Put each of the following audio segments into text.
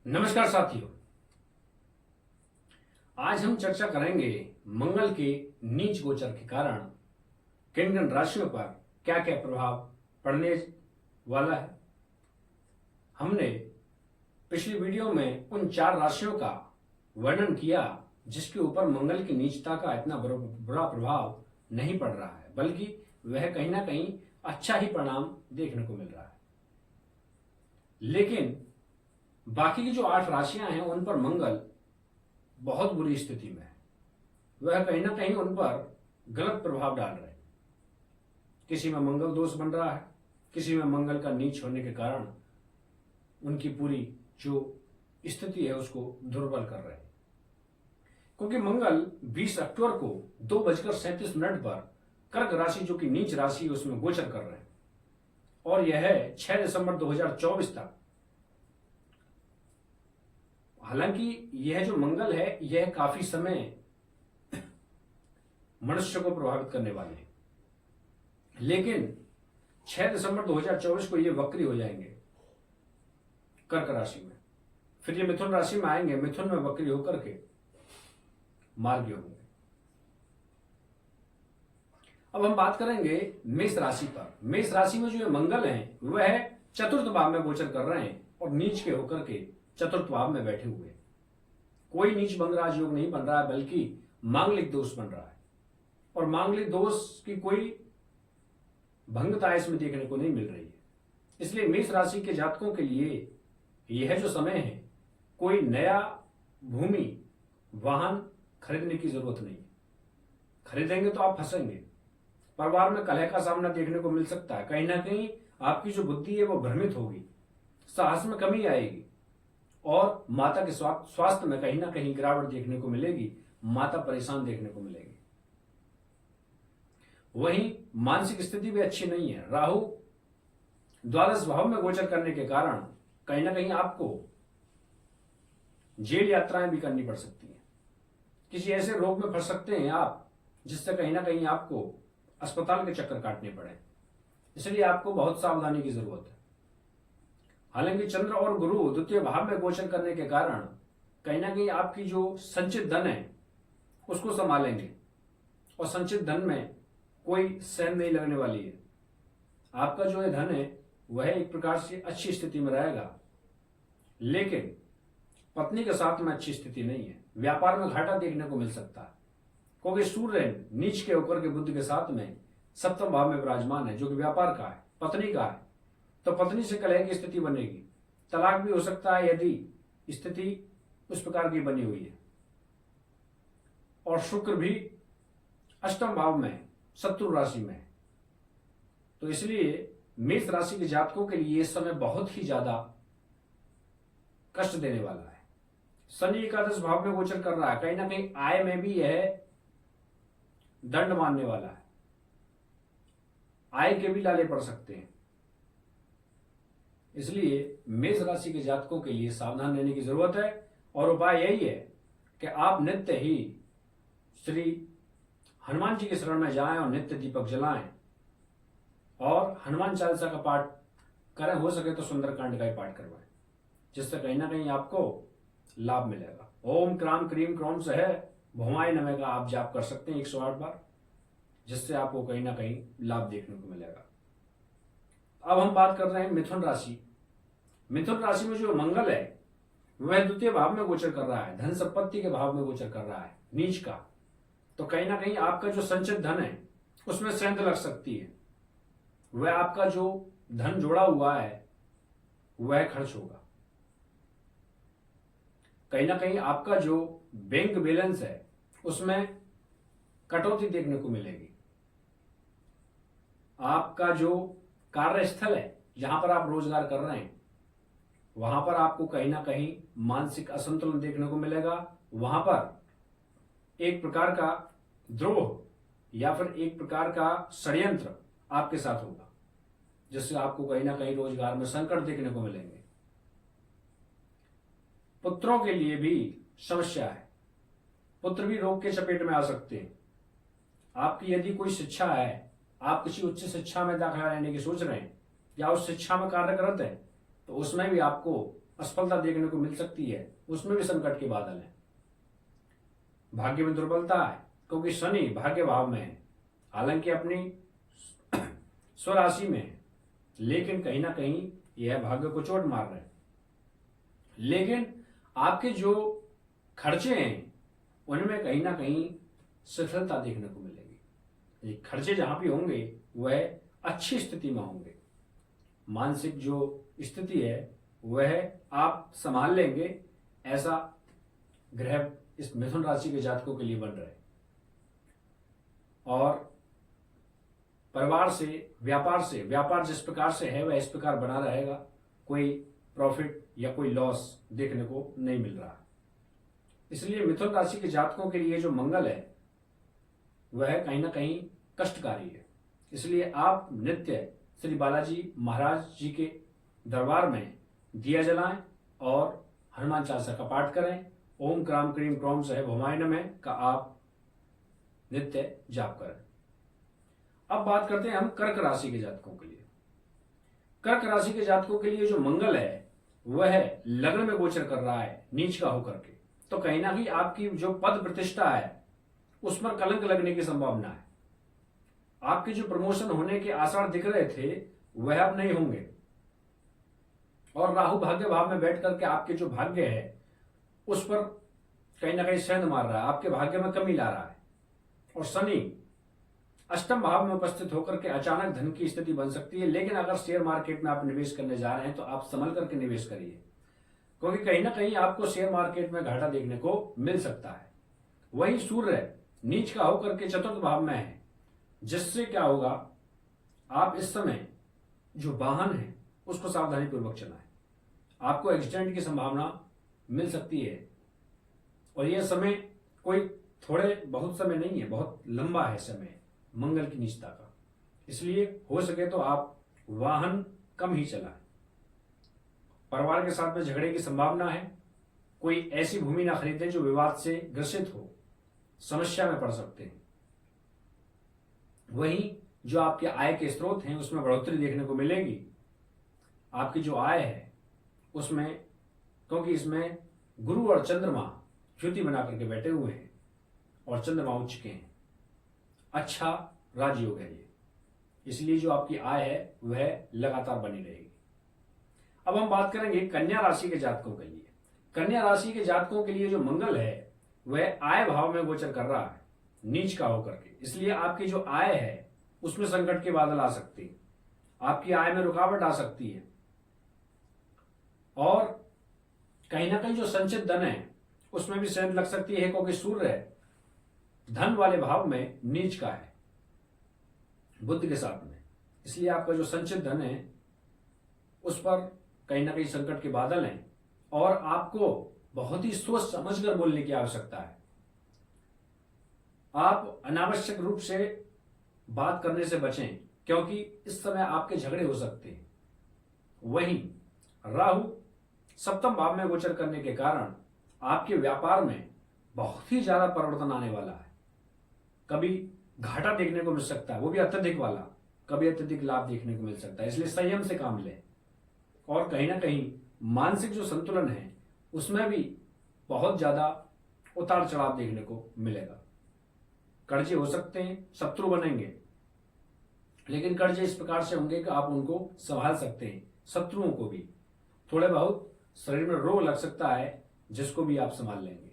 नमस्कार साथियों। आज हम चर्चा करेंगे मंगल के नीच गोचर के कारण किन किन राशियों पर क्या क्या प्रभाव पड़ने वाला है। हमने पिछली वीडियो में उन 4 राशियों का वर्णन किया जिसके ऊपर मंगल की नीचता का इतना बुरा प्रभाव नहीं पड़ रहा है, बल्कि वह कहीं ना कहीं अच्छा ही परिणाम देखने को मिल रहा है। लेकिन बाकी की जो 8 राशियां हैं उन पर मंगल बहुत बुरी स्थिति में है। वह कहीं ना कहीं उन पर गलत प्रभाव डाल रहे हैं। किसी में मंगल दोष बन रहा है, किसी में मंगल का नीच होने के कारण उनकी पूरी जो स्थिति है उसको दुर्बल कर रहे हैं। क्योंकि मंगल 20 अक्टूबर को 2:37 पर कर्क राशि जो कि नीच राशि है उसमें गोचर कर रहे हैं और यह है 6 दिसंबर 2024 तक। हालांकि यह जो मंगल है यह काफी समय मनुष्य को प्रभावित करने वाले हैं, लेकिन 6 दिसंबर 2024 को ये वक्री हो जाएंगे कर्क राशि में। फिर ये मिथुन राशि में आएंगे, मिथुन में वक्री होकर के मार्गी होंगे। अब हम बात करेंगे मेष राशि पर। मेष राशि में जो ये मंगल है वह चतुर्थ भाव में गोचर कर रहे हैं और नीच के होकर के चतुर्थ भाव में बैठे हुए। कोई नीच भंग राजयोग नहीं बन रहा है, बल्कि मांगलिक दोष बन रहा है और मांगलिक दोष की कोई भंगता इसमें देखने को नहीं मिल रही है। इसलिए मेष राशि के जातकों के लिए यह जो समय है, कोई नया भूमि वाहन खरीदने की जरूरत नहीं है। खरीदेंगे तो आप फंसेंगे। परिवार में कलह का सामना देखने को मिल सकता है। कहीं ना कहीं आपकी जो बुद्धि है वो भ्रमित होगी, साहस में कमी आएगी और माता के स्वास्थ्य में कहीं ना कहीं गिरावट देखने को मिलेगी। माता परेशान देखने को मिलेगी। वहीं मानसिक स्थिति भी अच्छी नहीं है। राहु द्वादश भाव में गोचर करने के कारण कहीं ना कहीं आपको जेल यात्राएं भी करनी पड़ सकती हैं। किसी ऐसे रोग में फंस सकते हैं आप जिससे कहीं ना कहीं आपको अस्पताल के चक्कर काटने पड़े। इसलिए आपको बहुत सावधानी की जरूरत है। हालांकि चंद्र और गुरु द्वितीय भाव में गोचर करने के कारण कहीं ना कहीं आपकी जो संचित धन है उसको संभालेंगे और संचित धन में कोई सहम नहीं लगने वाली है। आपका जो है धन है वह एक प्रकार से अच्छी स्थिति में रहेगा, लेकिन पत्नी के साथ में अच्छी स्थिति नहीं है। व्यापार में घाटा देखने को मिल सकता है क्योंकि सूर्य नीच के होकर के बुध के साथ में सप्तम भाव में विराजमान है जो कि व्यापार का है, पत्नी का है। तो पत्नी से कलह की स्थिति बनेगी, तलाक भी हो सकता है यदि स्थिति उस प्रकार की बनी हुई है। और शुक्र भी अष्टम भाव में शत्रु राशि में है। तो इसलिए मेष राशि के जातकों के लिए इस समय बहुत ही ज्यादा कष्ट देने वाला है। शनि एकादश भाव में गोचर कर रहा है। कहीं ना कहीं आय में भी यह दंड मानने वाला है। आय के भी लाले पड़ सकते हैं। इसलिए मेष राशि के जातकों के लिए सावधान रहने की जरूरत है और उपाय यही है कि आप नित्य ही श्री हनुमान जी के शरण में जाएं और नित्य दीपक जलाएं और हनुमान चालीसा का पाठ करें। हो सके तो सुंदरकांड का ही पाठ करवाएं, जिससे कहीं ना कहीं आपको लाभ मिलेगा। ओम क्राम क्रीम क्रौम सह भुवाय नमः का आप जाप कर सकते हैं 108 बार, जिससे आपको कहीं ना कहीं लाभ देखने को मिलेगा। अब हम बात कर रहे हैं मिथुन राशि। मिथुन राशि में जो मंगल है वह द्वितीय भाव में गोचर कर रहा है, धन संपत्ति के भाव में गोचर कर रहा है नीच का। तो कहीं ना कहीं आपका जो संचित धन है उसमें सेंध लग सकती है। वह आपका जो धन जोड़ा हुआ है वह खर्च होगा। कहीं ना कहीं आपका जो बैंक बैलेंस है उसमें कटौती देखने को मिलेगी। आपका जो कार्यस्थल है जहां पर आप रोजगार कर रहे हैं वहां पर आपको कहीं ना कहीं मानसिक असंतुलन देखने को मिलेगा। वहां पर एक प्रकार का द्रोह या फिर एक प्रकार का षड्यंत्र आपके साथ होगा, जिससे आपको कहीं ना कहीं रोजगार में संकट देखने को मिलेंगे। पुत्रों के लिए भी समस्या है। पुत्र भी रोग के चपेट में आ सकते हैं। आपकी यदि कोई शिक्षा है, आप किसी उच्च शिक्षा में दाखिला लेने की सोच रहे हैं या उस शिक्षा में कार्यरत हैं, तो उसमें भी आपको असफलता देखने को मिल सकती है, उसमें भी संकट के बादल हैं। भाग्य में दुर्बलता है क्योंकि शनि भाग्य भाव में है, हालांकि अपनी स्वराशि में है, लेकिन कहीं ना कहीं यह भाग्य को चोट मार रहे हैं। लेकिन आपके जो खर्चे हैं उनमें कहीं ना कहीं सफलता देखने को मिलेगी। ये खर्चे जहां भी होंगे वह अच्छी स्थिति में होंगे। मानसिक जो स्थिति है वह आप संभाल लेंगे, ऐसा ग्रह इस मिथुन राशि के जातकों के लिए बन रहे हैं। और परिवार से, व्यापार जिस प्रकार से है वह इस प्रकार बना रहेगा, कोई प्रॉफिट या कोई लॉस देखने को नहीं मिल रहा। इसलिए मिथुन राशि के जातकों के लिए जो मंगल है वह कहीं ना कहीं कष्टकारी है। इसलिए आप नित्य श्री बालाजी महाराज जी के दरबार में दिया जलाएं और हनुमान चालीसा का पाठ करें। ओम क्राम क्रीम क्रोम सह भवाय नमः का आप नित्य जाप करें। अब बात करते हैं हम कर्क राशि के जातकों के लिए। कर्क राशि के जातकों के लिए जो मंगल है वह लग्न में गोचर कर रहा है नीच का होकर के, तो कहीं ना कहीं आपकी जो पद प्रतिष्ठा है उस पर कलंक लगने की संभावना है। आपके जो प्रमोशन होने के आसार दिख रहे थे वह अब नहीं होंगे। और राहु भाग्य भाव में बैठ करके आपके जो भाग्य है उस पर कहीं ना कहीं सेंध मार रहा है, आपके भाग्य में कमी ला रहा है। और शनि अष्टम भाव में उपस्थित होकर के अचानक धन की स्थिति बन सकती है। लेकिन अगर शेयर मार्केट में आप निवेश करने जा रहे हैं तो आप संभल करके निवेश करिए, क्योंकि कहीं ना कहीं आपको शेयर मार्केट में घाटा देखने को मिल सकता है। वही सूर्य नीच का होकर के चतुर्थ भाव में है, जिससे क्या होगा, आप इस समय जो वाहन है उसको सावधानी पूर्वक चलाएं। आपको एक्सीडेंट की संभावना मिल सकती है और यह समय कोई थोड़े बहुत समय नहीं है, बहुत लंबा है समय मंगल की नीचता का। इसलिए हो सके तो आप वाहन कम ही चलाएं। परिवार के साथ में झगड़े की संभावना है। कोई ऐसी भूमि ना खरीदें जो विवाद से ग्रसित हो, समस्या में पड़ सकते हैं। वहीं जो आपके आय के स्रोत हैं उसमें बढ़ोतरी देखने को मिलेगी। आपकी जो आय है उसमें, क्योंकि इसमें गुरु और चंद्रमा युति बना करके बैठे हुए हैं और चंद्रमा उच्च के हैं, अच्छा राजयोग है ये, इसलिए जो आपकी आय है वह लगातार बनी रहेगी। अब हम बात करेंगे कन्या राशि के जातकों के लिए। कन्या राशि के जातकों के लिए जो मंगल है वह आय भाव में गोचर कर रहा है नीच का होकर के, इसलिए आपकी जो आय है उसमें संकट के बादल आ सकते हैं, आपकी आय में रुकावट आ सकती है। और कहीं ना कहीं जो संचित धन है उसमें भी सेंध लग सकती है, क्योंकि सूर्य धन वाले भाव में नीच का है बुध के साथ में। इसलिए आपका जो संचित धन है उस पर कहीं ना कहीं संकट के बादल हैं और आपको बहुत ही सोच समझकर बोलने की आवश्यकता है। आप अनावश्यक रूप से बात करने से बचें, क्योंकि इस समय आपके झगड़े हो सकते हैं। वहीं राहु सप्तम भाव में गोचर करने के कारण आपके व्यापार में बहुत ही ज्यादा परिवर्तन आने वाला है। कभी घाटा देखने को मिल सकता है, वो भी अत्यधिक वाला, कभी अत्यधिक लाभ देखने को मिल सकता है। इसलिए संयम से काम लें। और कहीं ना कहीं मानसिक जो संतुलन है उसमें भी बहुत ज्यादा उतार चढ़ाव देखने को मिलेगा। कर्जे हो सकते हैं, शत्रु बनेंगे, लेकिन कर्जे इस प्रकार से होंगे कि आप उनको संभाल सकते हैं। शत्रुओं को भी थोड़े बहुत शरीर में रोग लग सकता है, जिसको भी आप संभाल लेंगे।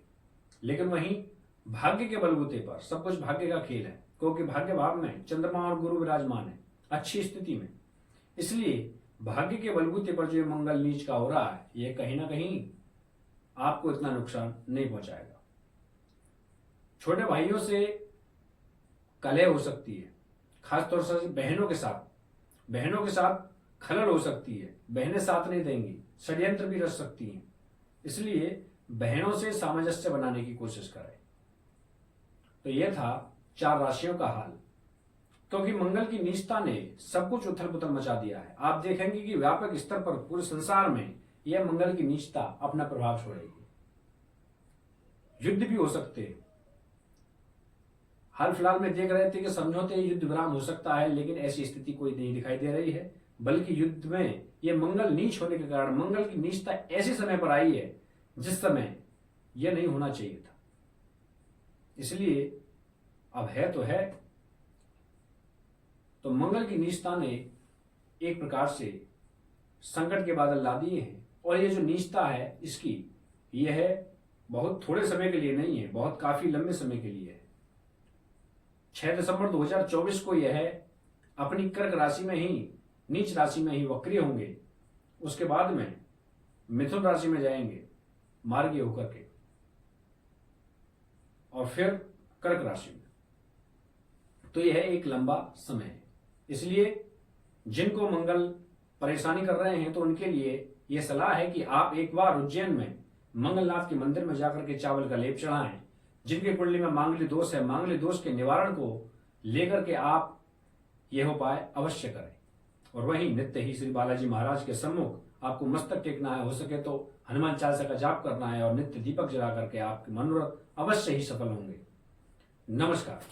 लेकिन वहीं भाग्य के बलबूते पर सब कुछ भाग्य का खेल है, क्योंकि भाग्य भाव में चंद्रमा और गुरु विराजमान है अच्छी स्थिति में। इसलिए भाग्य के बलबूते पर जो मंगल नीच का हो रहा है यह कहीं ना कहीं आपको इतना नुकसान नहीं पहुंचाएगा। छोटे भाइयों से कलह हो सकती है, खासतौर से बहनों के साथ खलल हो सकती है, बहनें साथ नहीं देंगी, षड्यंत्र भी रच सकती हैं। इसलिए बहनों से सामंजस्य बनाने की कोशिश करें। तो यह था 4 राशियों का हाल, क्योंकि मंगल की नीचता ने सब कुछ उथल पुथल मचा दिया है। आप देखेंगे कि व्यापक स्तर पर पूरे संसार में यह मंगल की नीचता अपना प्रभाव छोड़ेगी। युद्ध भी हो सकते हैं। हाल फिलहाल में देख रहे थे कि समझौते युद्ध विराम हो सकता है, लेकिन ऐसी स्थिति कोई नहीं दिखाई दे रही है, बल्कि युद्ध में ये मंगल नीच होने के कारण मंगल की नीचता ऐसे समय पर आई है जिस समय यह नहीं होना चाहिए था। इसलिए अब है तो मंगल की नीचता ने एक प्रकार से संकट के बादल ला दिए हैं। और ये जो नीचता है इसकी यह बहुत थोड़े समय के लिए नहीं है, बहुत काफी लंबे समय के लिए है। 6 दिसंबर 2024 को यह अपनी कर्क राशि में ही, नीच राशि में ही वक्री होंगे। उसके बाद में मिथुन राशि में जाएंगे मार्गी होकर के, और फिर कर्क राशि में। तो यह एक लंबा समय है। इसलिए जिनको मंगल परेशानी कर रहे हैं तो उनके लिए यह सलाह है कि आप एक बार उज्जैन में मंगलनाथ के मंदिर में जाकर के चावल का लेप चढ़ाएं। जिनके कुंडली में मांगलिक दोष है, मांगलिक दोष के निवारण को लेकर के आप यह उपाय अवश्य करें। और वहीं नित्य ही श्री बालाजी महाराज के सम्मुख आपको मस्तक टेकना है, हो सके तो हनुमान चालीसा का जाप करना है और नित्य दीपक जला करके आपके मनोरथ अवश्य ही सफल होंगे। नमस्कार।